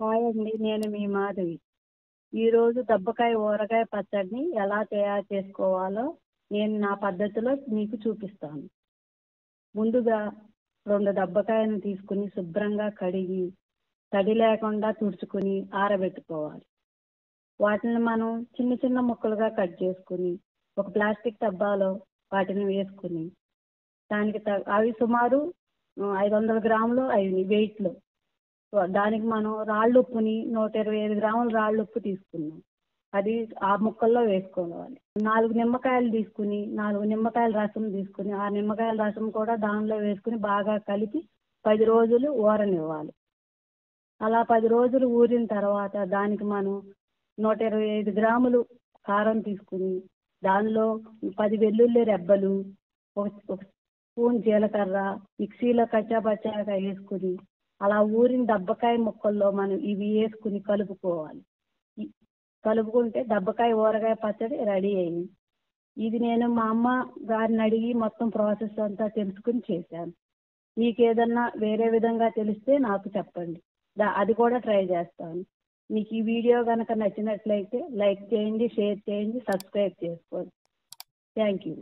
Hi అండి, నేను మీ మాధవి. ఈరోజు దబ్బకాయ ఊరగాయ పచ్చడిని ఎలా తయారు చేసుకోవాలో నేను నా పద్ధతిలో మీకు చూపిస్తాను. ముందుగా 2 దబ్బకాయలను తీసుకుని శుభ్రంగా కడిగి తడి లేకుండా తుడుచుకుని ఆరబెట్టుకోవాలి. వాటిని మనం చిన్న చిన్న ముక్కలుగా కట్ చేసుకుని ఒక ప్లాస్టిక్ డబ్బాలో వాటిని వేసుకుని దానికి అవి సుమారు 500 గ్రాములు అవి వెయిట్లో. దానికి మనం రాళ్ళుప్పుని 125 గ్రాముల రాళ్ళుప్పు తీసుకున్నాం. అది ఆ ముక్కల్లో వేసుకోవాలి. 4 నిమ్మకాయలు తీసుకుని 4 నిమ్మకాయల రసం తీసుకుని ఆ నిమ్మకాయల రసం కూడా దానిలో వేసుకుని బాగా కలిపి 10 రోజులు ఊరనివ్వాలి. అలా 10 రోజులు ఊరిన తర్వాత దానికి మనం 125 గ్రాములు కారం తీసుకుని దానిలో 10 వెల్లుల్లి రెబ్బలు, ఒక స్పూన్ జీలకర్ర మిక్సీలో కచ్చాపచ్చాగా వేసుకుని అలా ఊరిన దబ్బకాయ ముక్కల్లో మనం ఇవి వేసుకుని కలుపుకోవాలి. కలుపుకుంటే దబ్బకాయ ఊరగాయ పచ్చడి రెడీ అయింది. ఇది నేను మా అమ్మ గారిని అడిగి మొత్తం ప్రాసెస్ అంతా తెలుసుకుని చేశాను. మీకు ఏదన్నా వేరే విధంగా తెలిస్తే నాకు చెప్పండి, అది కూడా ట్రై చేస్తాను. మీకు ఈ వీడియో కనుక నచ్చినట్లయితే లైక్ చేయండి, షేర్ చేయండి, సబ్స్క్రైబ్ చేసుకోండి. Thank you.